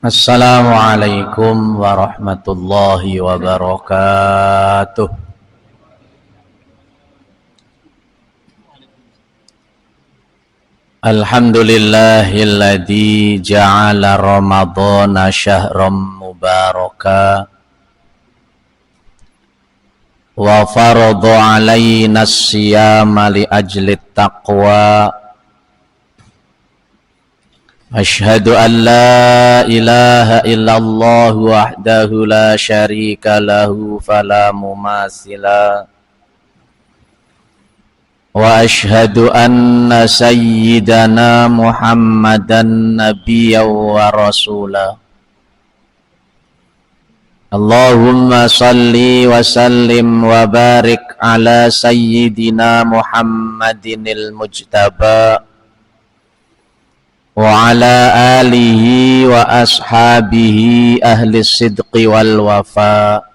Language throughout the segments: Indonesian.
Assalamualaikum warahmatullahi wabarakatuh. Alhamdulillahilladzi ja'ala ramadhana syahram mubaraka wa farada alaina as-siyama li ajli taqwa. Asyhadu an la ilaha illallah wahdahu la syarika lahu fala mumatsila wa asyhadu anna sayyidana Muhammadan nabiyyan wa rasula. Allahumma salli wa sallim wa barik ala sayyidina Muhammadinil mujtaba wa ala alihi wa ashabihi ahli sidqi wal wafa.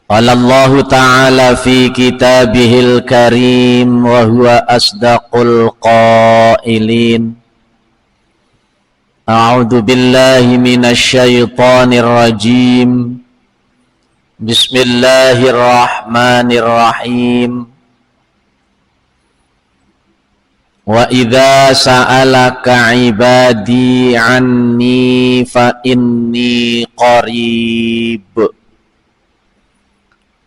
Qala Allah ta'ala fi kitabihil karim wa huwa asdaqul qailin. A'udzu billahi minasy syaithanir rajim. Bismillahirrahmanirrahim. Wa idza sa'alaka 'ibadi 'anni fa inni qarib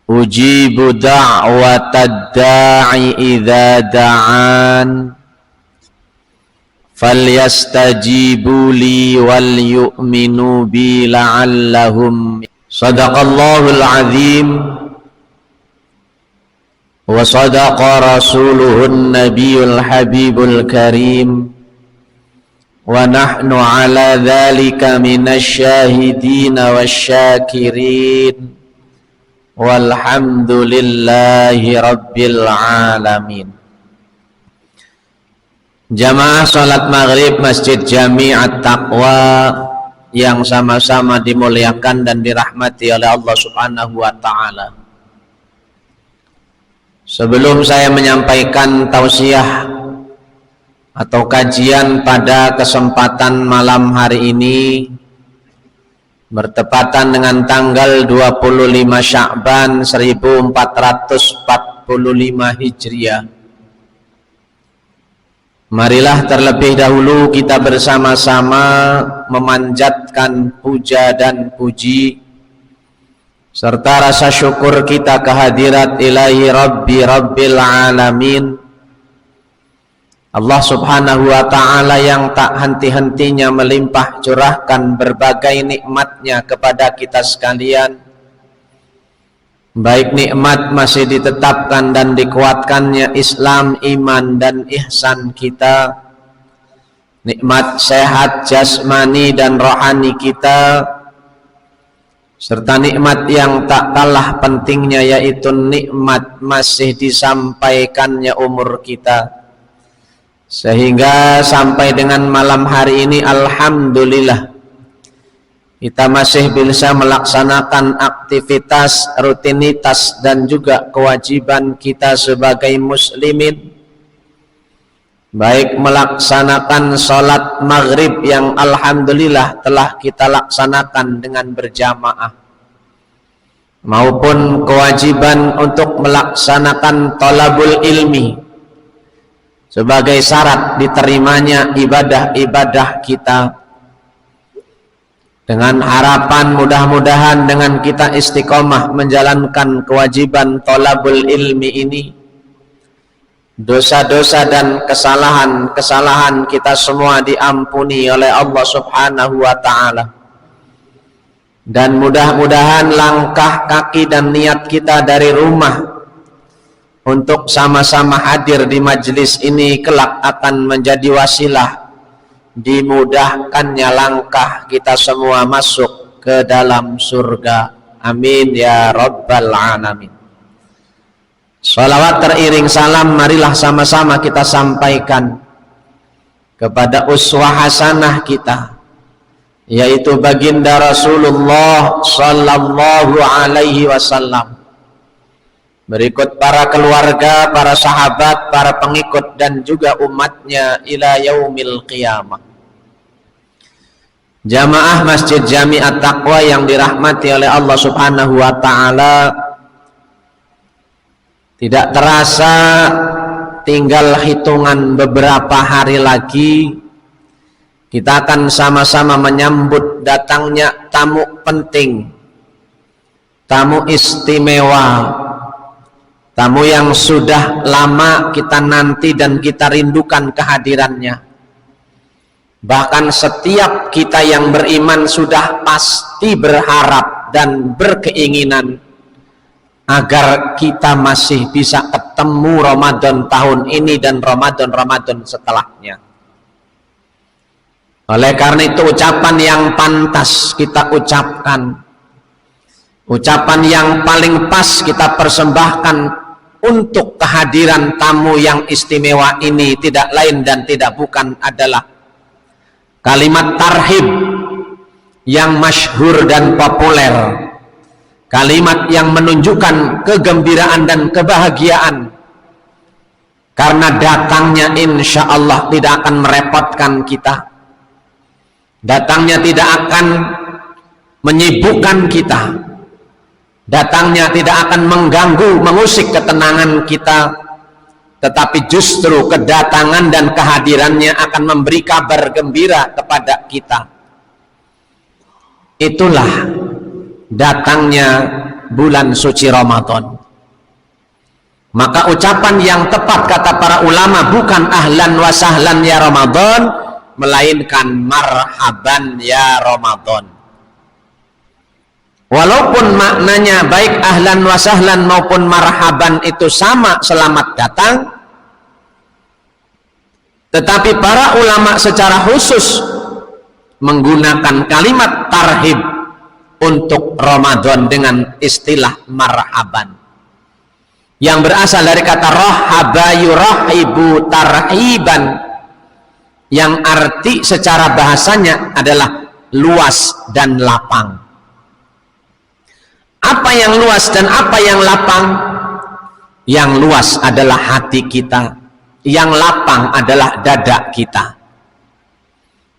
ujibu da'watad da'i idza da'an falyastajibu li wal yu'minu bi la'allahum. Shadaqallahul 'azim wa sadaqa rasuluhun nabiyul habibul karim wa nahnu ala dhalika minasyahidina wasyakirin walhamdulillahi rabbil alamin. Jamaah salat maghrib Masjid Jami'at Taqwa yang sama-sama dimuliakan dan dirahmati oleh Allah Subhanahu wa ta'ala. Sebelum saya menyampaikan tausiah atau kajian pada kesempatan malam hari ini bertepatan dengan tanggal 25 Sya'ban 1445 Hijriah, marilah terlebih dahulu kita bersama-sama memanjatkan puja dan puji serta rasa syukur kita kehadirat ilahi Rabbi Rabbil Alamin, Allah Subhanahu wa ta'ala yang tak henti-hentinya melimpah curahkan berbagai nikmatnya kepada kita sekalian, baik nikmat masih ditetapkan dan dikuatkannya Islam, iman dan ihsan kita, nikmat sehat jasmani dan rohani kita, serta nikmat yang tak kalah pentingnya yaitu nikmat masih disampaikannya umur kita, sehingga sampai dengan malam hari ini alhamdulillah kita masih bisa melaksanakan aktivitas, rutinitas dan juga kewajiban kita sebagai muslimin, baik melaksanakan sholat maghrib yang alhamdulillah telah kita laksanakan dengan berjamaah, maupun kewajiban untuk melaksanakan thalabul ilmi sebagai syarat diterimanya ibadah-ibadah kita, dengan harapan mudah-mudahan dengan kita istiqomah menjalankan kewajiban thalabul ilmi ini, dosa-dosa dan kesalahan-kesalahan kita semua diampuni oleh Allah Subhanahu wa ta'ala, dan mudah-mudahan langkah kaki dan niat kita dari rumah untuk sama-sama hadir di majelis ini kelak akan menjadi wasilah dimudahkannya langkah kita semua masuk ke dalam surga. Amin ya rabbal alamin. Salawat teriring salam marilah sama-sama kita sampaikan kepada uswah hasanah kita, yaitu baginda Rasulullah sallallahu alaihi wasallam, berikut para keluarga, para sahabat, para pengikut dan juga umatnya ila yaumil qiyamah. Jamaah Masjid Jami At-Taqwa yang dirahmati oleh Allah Subhanahu wa taala, tidak terasa tinggal hitungan beberapa hari lagi kita akan sama-sama menyambut datangnya tamu penting, tamu istimewa, tamu yang sudah lama kita nanti dan kita rindukan kehadirannya. Bahkan setiap kita yang beriman sudah pasti berharap dan berkeinginan agar kita masih bisa ketemu Ramadan tahun ini dan Ramadan setelahnya. Oleh karena itu ucapan yang pantas kita ucapkan, ucapan yang paling pas kita persembahkan untuk kehadiran tamu yang istimewa ini tidak lain dan tidak bukan adalah kalimat tarhib yang masyhur dan populer, kalimat yang menunjukkan kegembiraan dan kebahagiaan karena datangnya insya Allah tidak akan merepotkan kita, datangnya tidak akan menyibukkan kita, datangnya tidak akan mengganggu, mengusik ketenangan kita, tetapi justru kedatangan dan kehadirannya akan memberi kabar gembira kepada kita. Itulah datangnya bulan suci Ramadan. Maka ucapan yang tepat kata para ulama bukan ahlan wa sahlan ya Ramadan, melainkan marhaban ya Ramadan. Walaupun maknanya baik ahlan wa sahlan maupun marhaban itu sama, selamat datang, tetapi para ulama secara khusus menggunakan kalimat tarhib untuk Ramadan dengan istilah marhaban, yang berasal dari kata rahaba yurahibu tarhiban, yang arti secara bahasanya adalah luas dan lapang. Apa yang luas dan apa yang lapang? Yang luas adalah hati kita, yang lapang adalah dada kita.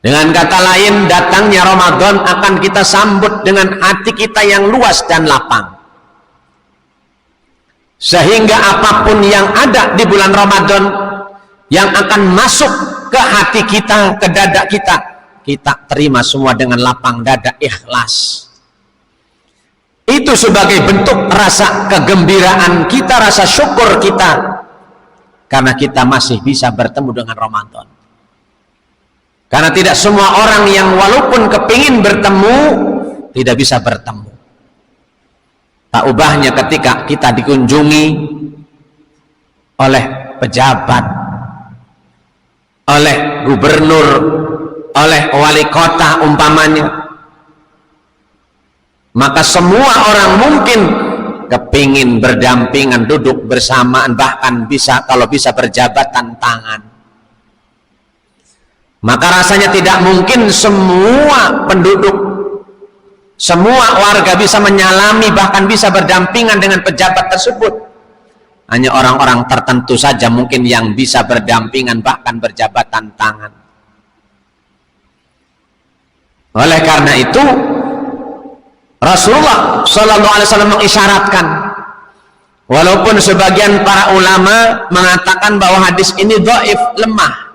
Dengan kata lain, datangnya Ramadan akan kita sambut dengan hati kita yang luas dan lapang, sehingga apapun yang ada di bulan Ramadan yang akan masuk ke hati kita, ke dada kita, kita terima semua dengan lapang dada, ikhlas. Itu sebagai bentuk rasa kegembiraan kita, rasa syukur kita, karena kita masih bisa bertemu dengan Ramadan. Karena tidak semua orang yang walaupun kepingin bertemu tidak bisa bertemu. Tak ubahnya ketika kita dikunjungi oleh pejabat, oleh gubernur, oleh wali kota umpamanya, maka semua orang mungkin kepingin berdampingan, duduk bersamaan, bahkan bisa kalau bisa berjabatan tangan. Maka rasanya tidak mungkin semua penduduk, semua warga bisa menyalami, bahkan bisa berdampingan dengan pejabat tersebut. Hanya orang-orang tertentu saja mungkin yang bisa berdampingan, bahkan berjabatan tangan. Oleh karena itu Rasulullah SAW mengisyaratkan, walaupun sebagian para ulama mengatakan bahwa hadis ini dhaif, lemah,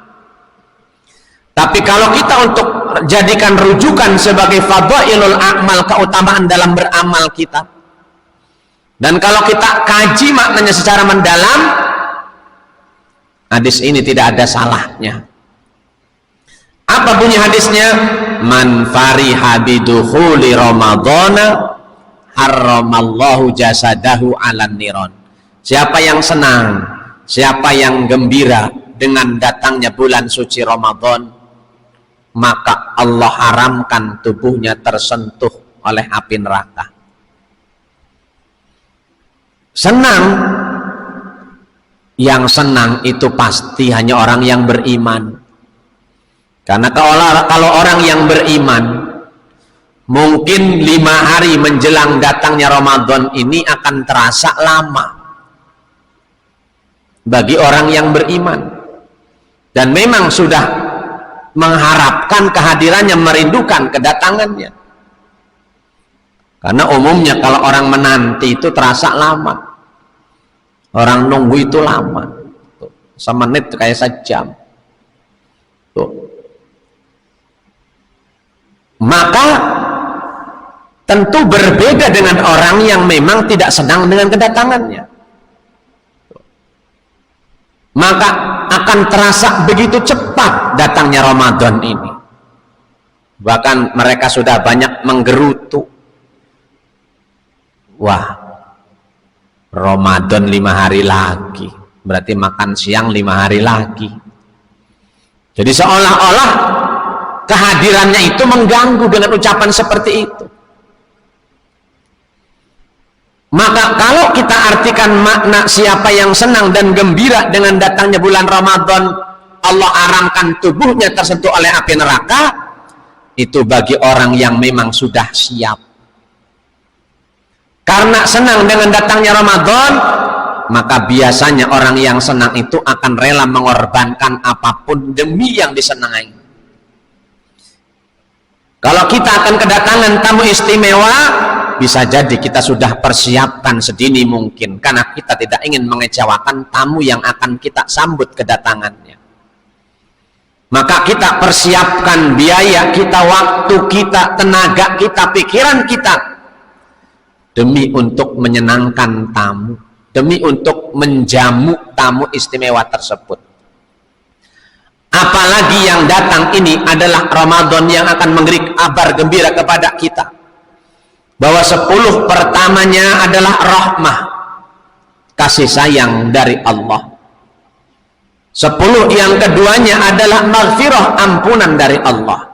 tapi kalau kita untuk jadikan rujukan sebagai fadhailul a'mal, keutamaan dalam beramal kita, dan kalau kita kaji maknanya secara mendalam, hadis ini tidak ada salahnya. Apa bunyi hadisnya? Man fariha bidukhuli ramadhana harramallahu jasadahu 'alan niron. Siapa yang senang, siapa yang gembira dengan datangnya bulan suci Ramadan, maka Allah haramkan tubuhnya tersentuh oleh api neraka. Senang, yang senang itu pasti hanya orang yang beriman. Karena kalau orang yang beriman, mungkin 5 hari menjelang datangnya Ramadan ini akan terasa lama. bagi orang yang beriman dan memang sudah mengharapkan kehadirannya, merindukan kedatangannya. Karena umumnya kalau orang menanti itu terasa lama, orang nunggu itu lama, semenit kayak sejam. Maka tentu berbeda dengan orang yang memang tidak senang dengan kedatangannya. Maka akan terasa begitu cepat datangnya Ramadan ini. Bahkan mereka sudah banyak menggerutu. Wah, Ramadan 5 hari lagi, berarti makan siang 5 hari lagi. Jadi seolah-olah kehadirannya itu mengganggu dengan ucapan seperti itu. Maka kalau kita artikan makna siapa yang senang dan gembira dengan datangnya bulan Ramadan, Allah aramkan tubuhnya tersentuh oleh api neraka, itu bagi orang yang memang sudah siap. Karena senang dengan datangnya Ramadan, maka biasanya orang yang senang itu akan rela mengorbankan apapun demi yang disenangi. Kalau kita akan kedatangan tamu istimewa, bisa jadi kita sudah persiapkan sedini mungkin, karena kita tidak ingin mengecewakan tamu yang akan kita sambut kedatangannya. Maka kita persiapkan biaya kita, waktu kita, tenaga kita, pikiran kita, demi untuk menyenangkan tamu, demi untuk menjamu tamu istimewa tersebut. Apalagi yang datang ini adalah Ramadan yang akan memberi kabar gembira kepada kita bahwa 10 pertamanya adalah rahmah, kasih sayang dari Allah. 10 yang keduanya adalah maghfirah, ampunan dari Allah.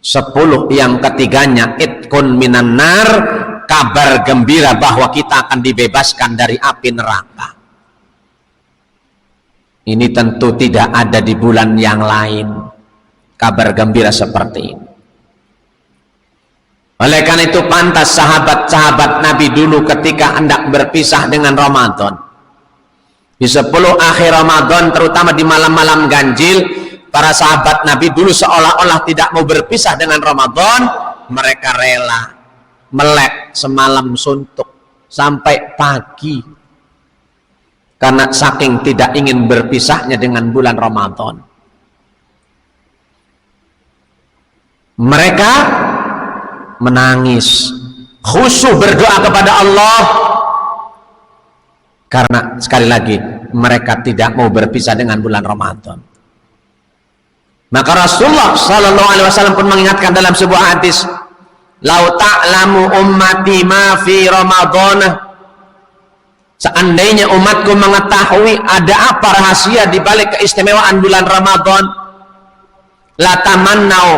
10 yang ketiganya itkun minan nar, kabar gembira bahwa kita akan dibebaskan dari api neraka. Ini tentu tidak ada di bulan yang lain kabar gembira seperti ini. Oleh karena itu pantas sahabat-sahabat Nabi dulu ketika hendak berpisah dengan Ramadan, di 10 akhir Ramadan, terutama di malam-malam ganjil, para sahabat Nabi dulu seolah-olah tidak mau berpisah dengan Ramadan. Mereka rela melek semalam suntuk sampai pagi karena saking tidak ingin berpisahnya dengan bulan Ramadan. Mereka menangis, khusyuk berdoa kepada Allah karena sekali lagi mereka tidak mau berpisah dengan bulan Ramadan. Maka Rasulullah Sallallahu Alaihi Wasallam pun mengingatkan dalam sebuah hadis, "Lau ta'lamu ummati ma fi Ramadan." Seandainya umatku mengetahui ada apa rahasia di balik keistimewaan bulan Ramadan, la tamannau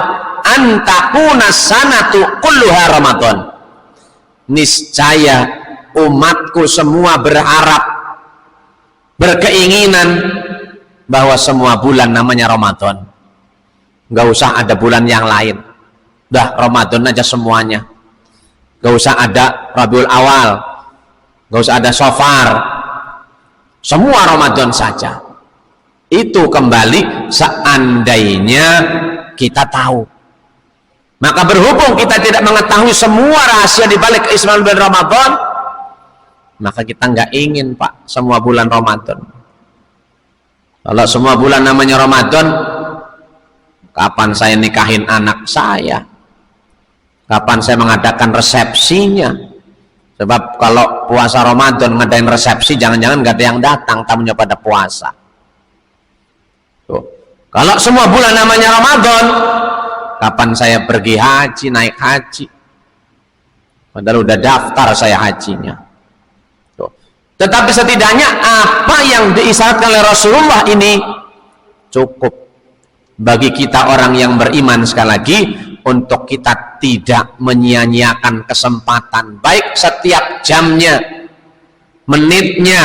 an takuna sanatu kulluha Ramadan. Niscaya umatku semua berharap, berkeinginan bahwa semua bulan namanya Ramadan. Gak usah ada bulan yang lain, udah Ramadan aja semuanya. Gak usah ada Rabiul Awal, gak usah ada Safar, semua Ramadan saja. Itu kembali seandainya kita tahu. Maka berhubung kita tidak mengetahui semua rahasia di balik keistimewaan bulan Ramadan, maka kita nggak ingin Pak semua bulan Ramadan. Kalau semua bulan namanya Ramadan, kapan saya nikahin anak saya? Kapan saya mengadakan resepsinya? Sebab kalau puasa Ramadan ngadain resepsi, jangan-jangan nggak ada yang datang tamunya pada puasa. Tuh. Kalau semua bulan namanya Ramadan, kapan saya pergi haji, naik haji? Padahal udah daftar saya hajinya. Tuh. Tetapi setidaknya apa yang diisyaratkan oleh Rasulullah ini cukup bagi kita orang yang beriman, sekali lagi, untuk kita tidak menyia-nyiakan kesempatan, baik setiap jamnya, menitnya,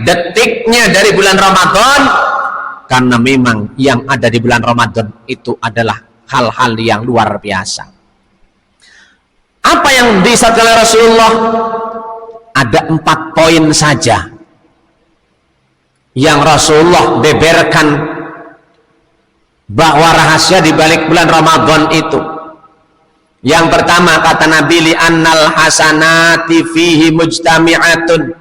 detiknya dari bulan Ramadan, karena memang yang ada di bulan Ramadan itu adalah hal-hal yang luar biasa. Apa yang disyaratkan oleh Rasulullah? Ada 4 poin saja yang Rasulullah beberkan bahwa rahasia di balik bulan Ramadan itu. Yang pertama kata Nabi, li annal hasanati fihi mujtami'atun,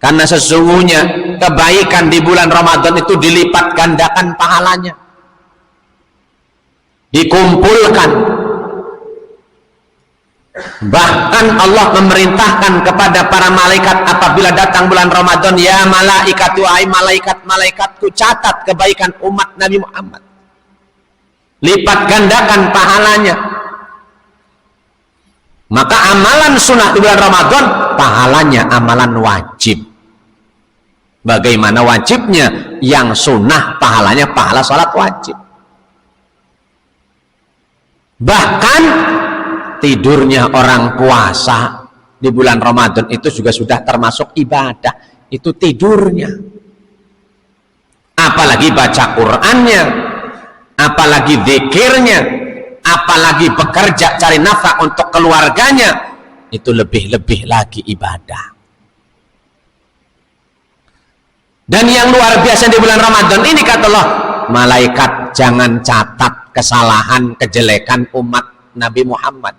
karena sesungguhnya kebaikan di bulan Ramadan itu dilipat gandakan pahalanya, dikumpulkan. Bahkan Allah memerintahkan kepada para malaikat apabila datang bulan Ramadan, ya malaikatu, ai malaikat-malaikatku, catat kebaikan umat Nabi Muhammad, lipat gandakan pahalanya. Maka amalan sunnah di bulan Ramadan pahalanya amalan wajib. Bagaimana wajibnya? Yang sunnah pahalanya pahala sholat wajib. Bahkan tidurnya orang puasa di bulan Ramadan itu juga sudah termasuk ibadah. Itu tidurnya. Apalagi baca Qur'annya, apalagi zikirnya, apalagi bekerja cari nafkah untuk keluarganya, itu lebih-lebih lagi ibadah. Dan yang luar biasa di bulan Ramadan ini kata Allah, malaikat jangan catat kesalahan, kejelekan umat Nabi Muhammad.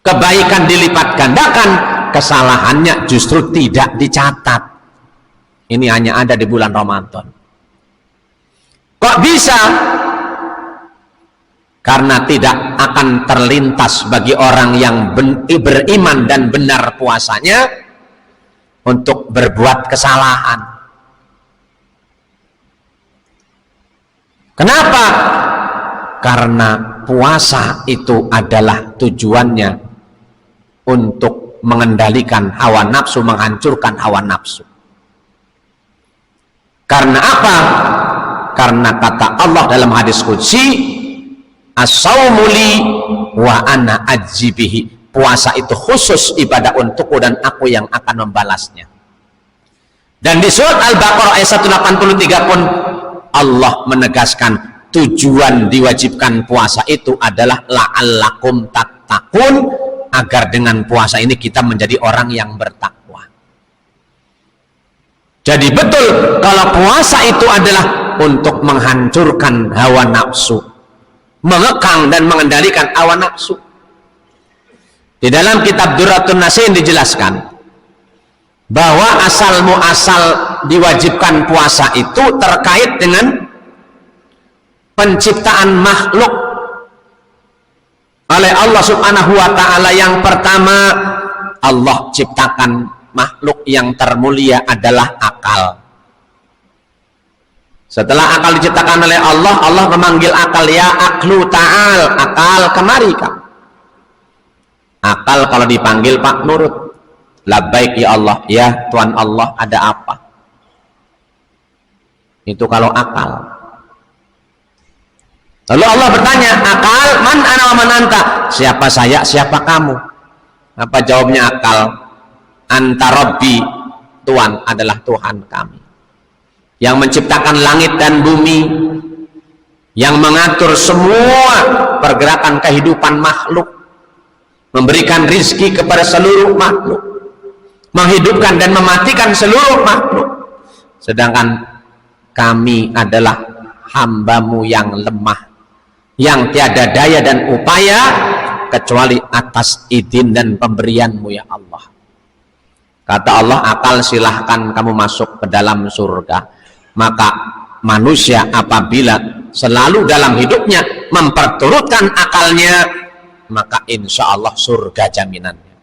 Kebaikan dilipat gandakan, kesalahannya justru tidak dicatat. Ini hanya ada di bulan Ramadan. Kok bisa? Karena tidak akan terlintas bagi orang yang beriman dan benar puasanya untuk berbuat kesalahan. Kenapa? Karena puasa itu adalah tujuannya untuk mengendalikan hawa nafsu, menghancurkan hawa nafsu. Karena apa? Karena kata Allah dalam hadis qudsi, as-saumu li wa ana ajzi bihi. Puasa itu khusus ibadah untukku dan aku yang akan membalasnya. Dan di surat Al-Baqarah ayat 183 pun Allah menegaskan tujuan diwajibkan puasa itu adalah la'allakum tattaqun, agar dengan puasa ini kita menjadi orang yang bertakwa. Jadi betul kalau puasa itu adalah untuk menghancurkan hawa nafsu, mengekang dan mengendalikan hawa nafsu. Di dalam kitab Durratun Nasin dijelaskan bahwa asal muasal diwajibkan puasa itu terkait dengan penciptaan makhluk oleh Allah Subhanahu wa ta'ala. Yang pertama, Allah ciptakan makhluk yang termulia adalah akal. Setelah akal diciptakan oleh Allah, Allah memanggil akal, ya aklu ta'al, akal kemari kamu. Akal kalau dipanggil Pak nurut, labbaik ya Allah, ya Tuhan Allah, ada apa? Itu kalau akal. Lalu Allah bertanya, akal, man ana wa man anta? Siapa saya, siapa kamu? Apa jawabnya akal? Anta Rabbi, Tuhan adalah Tuhan kami, yang menciptakan langit dan bumi, yang mengatur semua pergerakan kehidupan makhluk, memberikan rizki kepada seluruh makhluk, menghidupkan dan mematikan seluruh makhluk. Sedangkan kami adalah hambamu yang lemah, yang tiada daya dan upaya kecuali atas izin dan pemberianmu ya Allah. Kata Allah, akal silahkan kamu masuk ke dalam surga. Maka manusia apabila selalu dalam hidupnya memperturutkan akalnya, maka insya Allah surga jaminannya.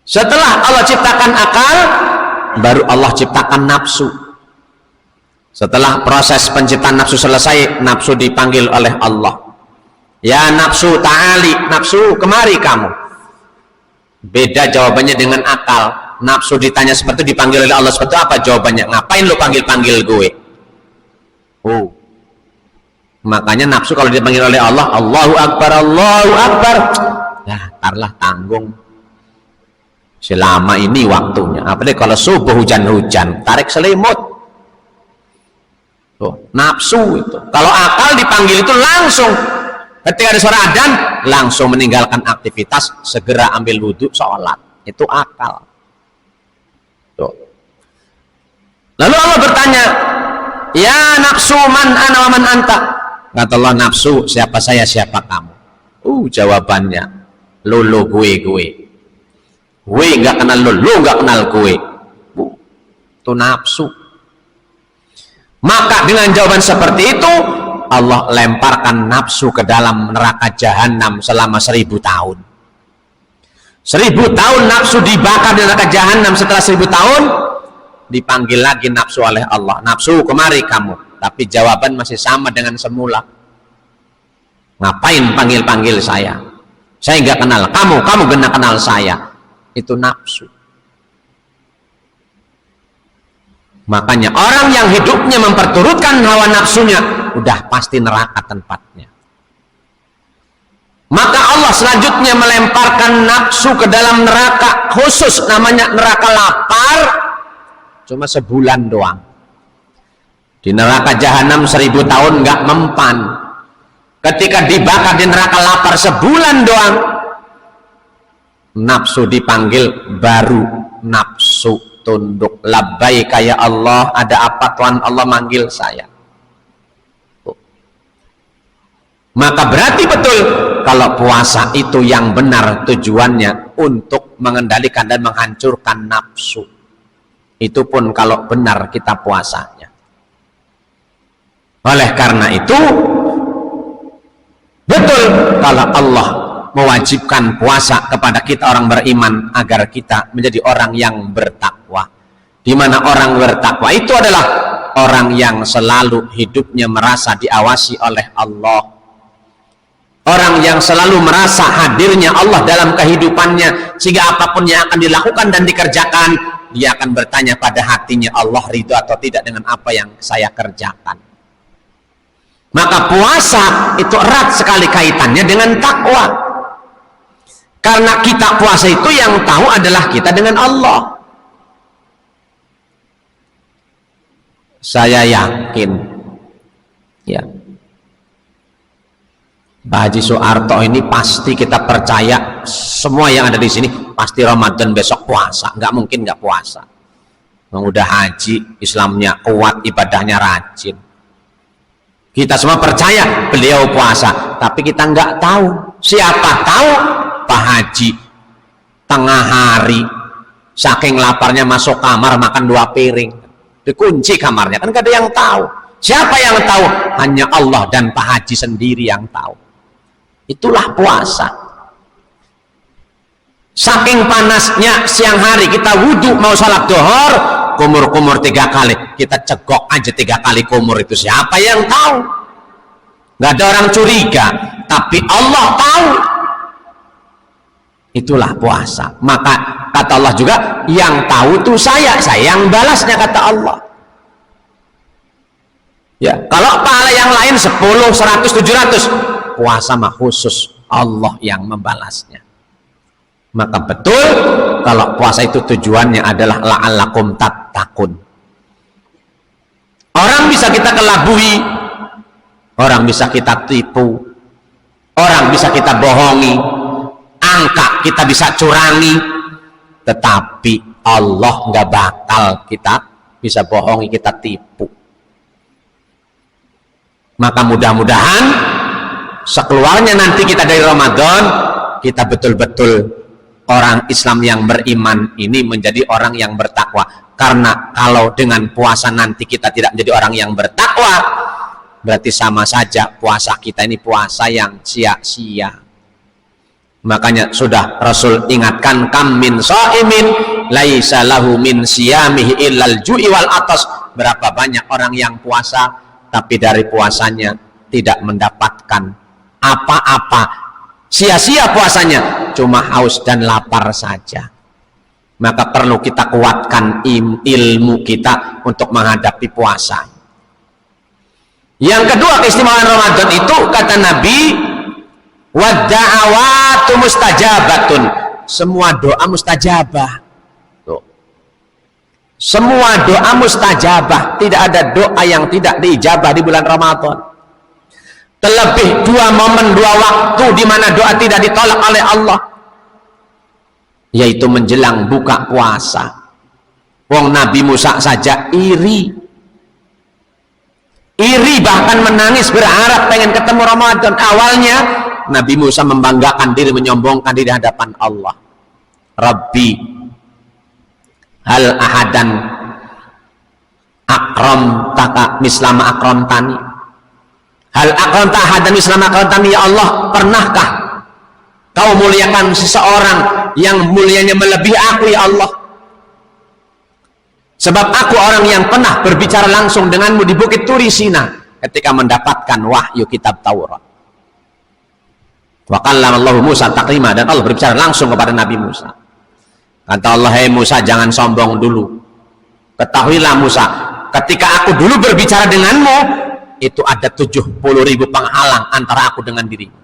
Setelah Allah ciptakan akal, baru Allah ciptakan nafsu. Setelah proses penciptaan nafsu selesai, nafsu dipanggil oleh Allah, ya nafsu ta'ali, nafsu kemari kamu. Beda jawabannya dengan akal. Nafsu ditanya seperti itu, dipanggil oleh Allah seperti itu, apa jawabannya? Ngapain lo panggil-panggil gue? Oh, makanya nafsu kalau dipanggil oleh Allah, Allahu Akbar, Allahu Akbar, ya tarlah tanggung, selama ini waktunya. Apalagi kalau subuh hujan-hujan, tarik selimut. Tuh, nafsu itu. Kalau akal dipanggil itu langsung, ketika ada suara adzan langsung meninggalkan aktivitas, segera ambil wudhu, sholat. Itu akal. Tuh. Lalu Allah bertanya, ya nafsu man ana wa man anta. Kata Allah, nafsu siapa saya, siapa kamu. Jawabannya, lo gue. Gue gak kenal lo gak kenal gue. Itu nafsu. Maka dengan jawaban seperti itu, Allah lemparkan nafsu ke dalam neraka jahanam selama 1000 tahun. 1000 tahun nafsu dibakar di neraka jahanam. Setelah 1000 tahun dipanggil lagi nafsu oleh Allah, nafsu kemari kamu. Tapi jawaban masih sama dengan semula. Ngapain panggil-panggil saya nggak kenal kamu gak kenal saya. Itu nafsu. Makanya orang yang hidupnya memperturutkan hawa nafsunya, udah pasti neraka tempatnya. Maka Allah selanjutnya melemparkan nafsu ke dalam neraka khusus, namanya neraka lapar, cuma sebulan doang. Di neraka jahanam 1000 tahun nggak mempan. Ketika dibakar di neraka lapar sebulan doang, nafsu dipanggil, baru nafsu tunduk. Labbaika ya Allah, ada apa Tuhan? Allah manggil saya. Maka berarti betul kalau puasa itu yang benar tujuannya untuk mengendalikan dan menghancurkan nafsu. Itu pun kalau benar kita puasanya. Oleh karena itu betul kalau Allah mewajibkan puasa kepada kita orang beriman agar kita menjadi orang yang bertakwa. Di mana orang bertakwa itu adalah orang yang selalu hidupnya merasa diawasi oleh Allah. Orang yang selalu merasa hadirnya Allah dalam kehidupannya, sehingga apapun yang akan dilakukan dan dikerjakan, dia akan bertanya pada hatinya, Allah ridho atau tidak dengan apa yang saya kerjakan. Maka puasa itu erat sekali kaitannya dengan takwa. Karena kita puasa itu yang tahu adalah kita dengan Allah. Saya yakin, ya, Pak Haji Soeharto ini pasti kita percaya semua yang ada di sini pasti Ramadan besok puasa, nggak mungkin nggak puasa. Udah haji, Islamnya kuat, ibadahnya rajin. Kita semua percaya beliau puasa, tapi kita nggak tahu. Siapa tahu Pak Haji tengah hari saking laparnya masuk kamar makan 2 piring, dikunci kamarnya, kan gak ada yang tahu. Siapa yang tahu? Hanya Allah dan Pak Haji sendiri yang tahu. Itulah puasa. Saking panasnya siang hari kita wudhu mau sholat duhur, kumur-kumur 3 kali, kita cegok aja 3 kali kumur. Itu siapa yang tahu? Gak ada orang curiga, tapi Allah tahu. Itulah puasa. Maka kata Allah juga, yang tahu tuh saya yang balasnya, kata Allah. Ya, kalau pahala yang lain 10, 100, 700, puasa mah khusus Allah yang membalasnya. Maka betul kalau puasa itu tujuannya adalah la'allakum tattaqun. Orang bisa kita kelabui, orang bisa kita tipu, orang bisa kita bohongi, angka kita bisa curangi, tetapi Allah nggak bakal kita bisa bohongi, kita tipu. Maka mudah-mudahan sekeluarnya nanti kita dari Ramadan, kita betul-betul orang Islam yang beriman ini menjadi orang yang bertakwa. Karena kalau dengan puasa nanti kita tidak menjadi orang yang bertakwa, berarti sama saja puasa kita ini puasa yang sia-sia. Makanya sudah Rasul ingatkan, kam min shaimin laisa lahu min siyamihi illal ju'i wal atas. Berapa banyak orang yang puasa tapi dari puasanya tidak mendapatkan apa-apa, sia-sia puasanya, cuma haus dan lapar saja. Maka perlu kita kuatkan ilmu kita untuk menghadapi puasa. Yang kedua, keistimewaan Ramadan itu kata Nabi, wadda'awatu mustajabatun, semua doa mustajabah. Semua doa mustajabah, tidak ada doa yang tidak diijabah di bulan Ramadan. Terlebih 2 momen, 2 waktu di mana doa tidak ditolak oleh Allah, yaitu menjelang buka puasa Wong Nabi Musa saja iri, bahkan menangis berharap pengen ketemu Ramadan. Awalnya Nabi Musa membanggakan diri, menyombongkan diri di hadapan Allah. Rabbi hal ahadan akram taka mislama akram tani, hal akram tak ahadan mislama akram tani. Ya Allah, pernahkah kau muliakan seseorang yang mulianya melebihi aku, ya Allah? Sebab aku orang yang pernah berbicara langsung denganmu di Bukit Turi Sina ketika mendapatkan wahyu kitab Taurat. Wa kallama Allah Musa taklima, dan Allah berbicara langsung kepada Nabi Musa. Kata Allah, "Hei Musa, jangan sombong dulu. Ketahuilah Musa, ketika aku dulu berbicara denganmu, itu ada 70.000 penghalang antara aku dengan dirimu.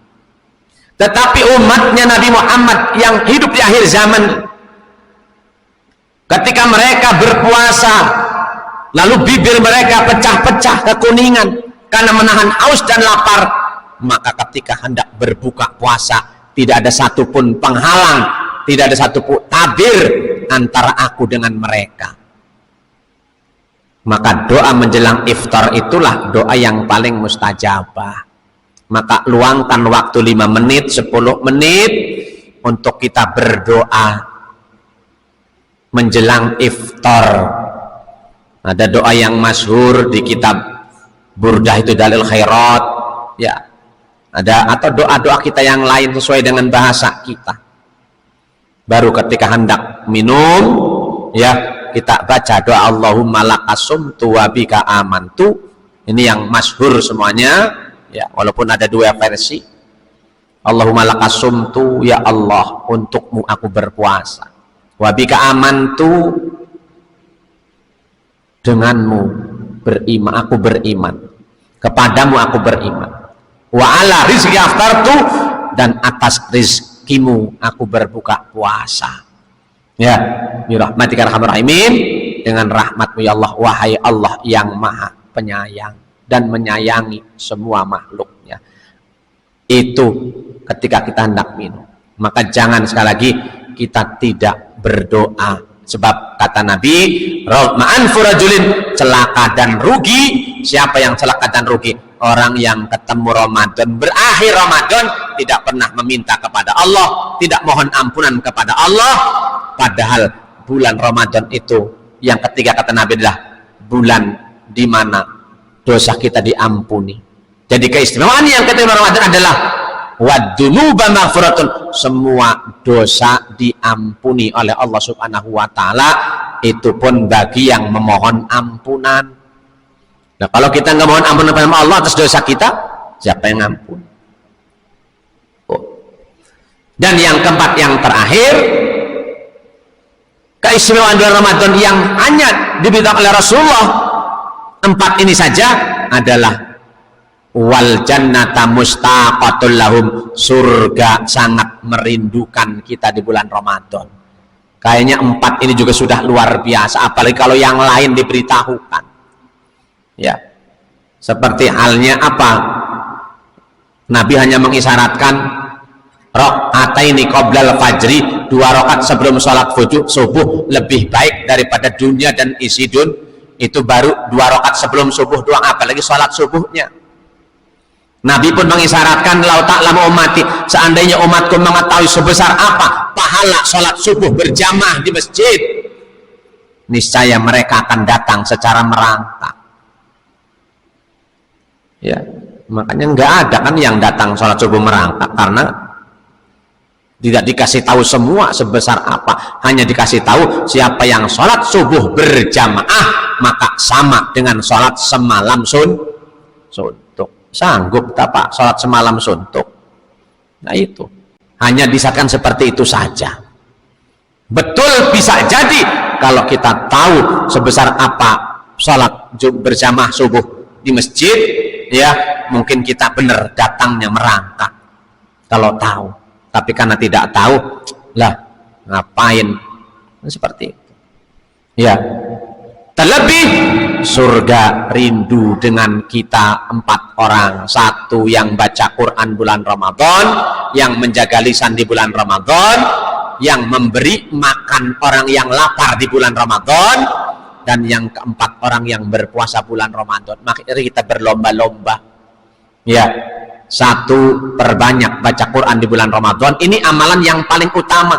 Tetapi umatnya Nabi Muhammad yang hidup di akhir zaman, ketika mereka berpuasa, lalu bibir mereka pecah-pecah kekuningan karena menahan haus dan lapar, maka ketika hendak berbuka puasa, tidak ada satupun penghalang, tidak ada satupun tabir antara aku dengan mereka." Maka doa menjelang iftar itulah doa yang paling mustajabah. Maka luangkan waktu 5 menit, 10 menit untuk kita berdoa menjelang iftar. Ada doa yang masyhur di kitab Burdah, itu Dalil Khairat, ya. Ada, atau doa-doa kita yang lain sesuai dengan bahasa kita. Baru ketika hendak minum, ya, kita baca doa Allahumma lakasumtu wa bika amantu. Ini yang masyhur semuanya, ya, walaupun ada 2 versi. Allahumma lakasumtu, ya Allah, untukmu aku berpuasa. Wabika amantu, denganmu beriman, aku beriman. Kepadamu aku beriman. Wa ala rizki aftartu, dan atas rizkimu aku berbuka puasa. Ya, birahmatika arhamar rahimin, dengan rahmatmu ya Allah, wahai Allah yang maha penyayang dan menyayangi semua makhluknya. Itu ketika kita hendak minum. Maka jangan sekali lagi kita tidak berdoa, sebab kata Nabi, ma'an furajulin, celaka dan rugi. Siapa yang celaka dan rugi? Orang yang ketemu Ramadan, berakhir Ramadan, tidak pernah meminta kepada Allah, tidak mohon ampunan kepada Allah, padahal bulan Ramadan itu yang ketiga kata Nabi adalah bulan di mana dosa kita diampuni. Jadi keistimewaan yang ketiga Ramadan adalah wadzunuba maghfuratun, semua dosa diampuni oleh Allah Subhanahu wa taala, itu pun bagi yang memohon ampunan. Nah, kalau kita nggak mohon ampunan kepada Allah atas dosa kita, siapa yang ngampun? Oh. Dan yang keempat, yang terakhir, keistimewaan bulan Ramadan yang hanya diberitakan oleh Rasulullah, 4 ini saja adalah wal jannata mustaqatul lahum, surga sangat merindukan kita di bulan Ramadan. Kayaknya 4 ini juga sudah luar biasa, apalagi kalau yang lain diberitahukan, ya. Seperti halnya apa? Nabi hanya mengisyaratkan rakaataini qoblal fajri, 2 rakaat sebelum sholat subuh lebih baik daripada dunia dan isi itu baru 2 rakaat sebelum subuh doang, apalagi sholat subuhnya. Nabi pun mengisyaratkan, lau ta'lamu ummati, seandainya umatku mengetahui sebesar apa pahala sholat subuh berjamaah di masjid, niscaya mereka akan datang secara merangkak. Ya, makanya nggak ada kan yang datang sholat subuh merangkak, karena tidak dikasih tahu semua sebesar apa, hanya dikasih tahu siapa yang sholat subuh berjamaah maka sama dengan sholat semalam suntuk. Sanggup tak Pak sholat semalam suntuk? Nah, itu hanya disahkan seperti itu saja. Betul, bisa jadi kalau kita tahu sebesar apa sholat berjamaah subuh di masjid, ya mungkin kita benar datangnya merangkak kalau tahu. Tapi karena tidak tahu, lah ngapain? Seperti itu, ya. Terlebih surga rindu dengan kita 4 orang. 1 yang baca Quran bulan Ramadan, yang menjaga lisan di bulan Ramadan, yang memberi makan orang yang lapar di bulan Ramadan, dan yang keempat orang yang berpuasa bulan Ramadan. Mari kita berlomba-lomba, ya, satu, perbanyak baca Quran di bulan Ramadan. Ini amalan yang paling utama,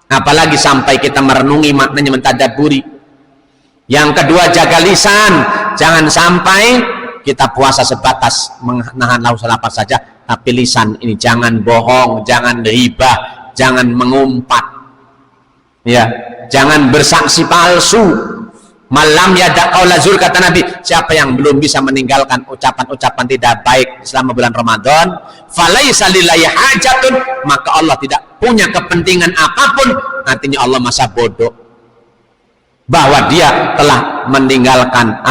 apalagi sampai kita merenungi maknanya, mentadabburi. Yang kedua, jaga lisan, jangan sampai kita puasa sebatas menahan haus lapar saja, tapi lisan ini jangan bohong, jangan ribah, jangan mengumpat, ya, jangan bersaksi palsu. Malam yada qaula zur, kata Nabi, siapa yang belum bisa meninggalkan ucapan-ucapan tidak baik selama bulan Ramadan, falaisa lillahi hajatun, maka Allah tidak punya kepentingan apapun. Artinya Allah masa bodoh bahwa dia telah meninggalkan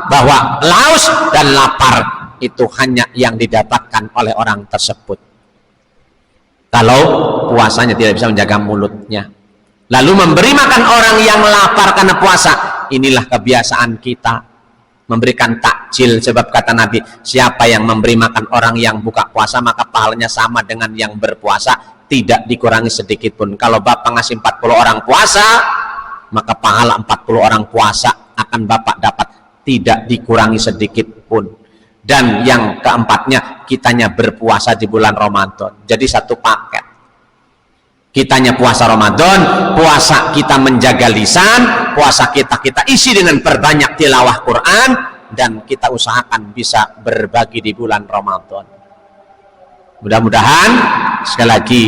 bahwa laus dan lapar itu hanya yang didapatkan oleh orang tersebut kalau puasanya tidak bisa menjaga mulutnya. Lalu memberi makan orang yang lapar karena puasa, inilah kebiasaan kita, memberikan takjil. Sebab kata Nabi, siapa yang memberi makan orang yang buka puasa, maka pahalanya sama dengan yang berpuasa, tidak dikurangi sedikit pun. Kalau Bapak ngasih 40 orang puasa, maka pahala 40 orang puasa akan Bapak dapat, tidak dikurangi sedikit pun. Dan yang keempatnya, kitanya berpuasa di bulan Ramadan. Jadi satu paket. Kitanya puasa Ramadan, puasa kita menjaga lisan, puasa kita isi dengan perbanyak tilawah Quran, dan kita usahakan bisa berbagi di bulan Ramadan. Mudah-mudahan sekali lagi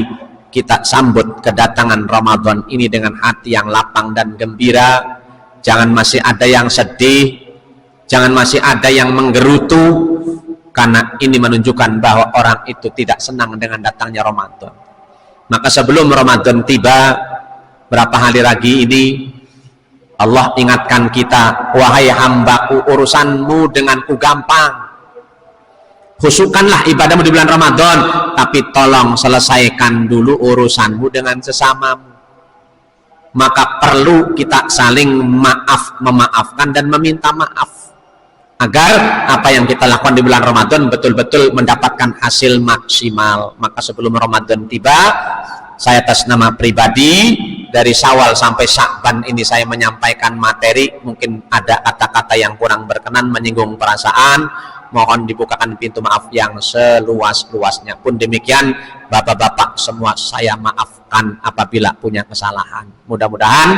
kita sambut kedatangan Ramadan ini dengan hati yang lapang dan gembira. Jangan masih ada yang sedih, jangan masih ada yang menggerutu, karena ini menunjukkan bahwa orang itu tidak senang dengan datangnya Ramadan. Maka sebelum Ramadan tiba, berapa hari lagi ini, Allah ingatkan kita, wahai hambaku, urusanmu denganku gampang. Khusyukkanlah ibadahmu di bulan Ramadan, tapi tolong selesaikan dulu urusanmu dengan sesamamu. Maka perlu kita saling memaafkan dan meminta maaf, agar apa yang kita lakukan di bulan Ramadan betul-betul mendapatkan hasil maksimal. Maka sebelum Ramadan tiba, saya atas nama pribadi, dari Syawal sampai Sya'ban ini saya menyampaikan materi, mungkin ada kata-kata yang kurang berkenan, menyinggung perasaan, mohon dibukakan pintu maaf yang seluas-luasnya. Pun demikian, bapak-bapak semua saya maafkan apabila punya kesalahan. Mudah-mudahan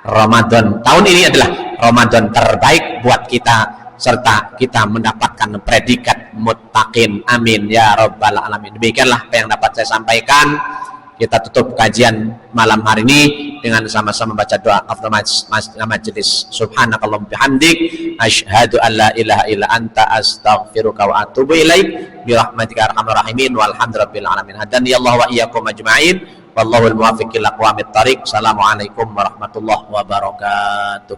Ramadan tahun ini adalah Ramadan terbaik buat kita, serta kita mendapatkan predikat muttaqin, amin ya rabbal alamin. Demikianlah apa yang dapat saya sampaikan. Kita tutup kajian malam hari ini dengan sama-sama baca doa afdal majelis. Subhanakallahumma bihamdik, asyhadu an la ilaha illa anta, astaghfiruka wa atubu ilaik, bi rahmatika arhamar rahimin, walhamdulillahil alamin. Hadani Allah wa iyyakum ajma'in, wallahu al-muwaffiq ila aqwamit thariq. Assalamualaikum warahmatullahi wabarakatuh.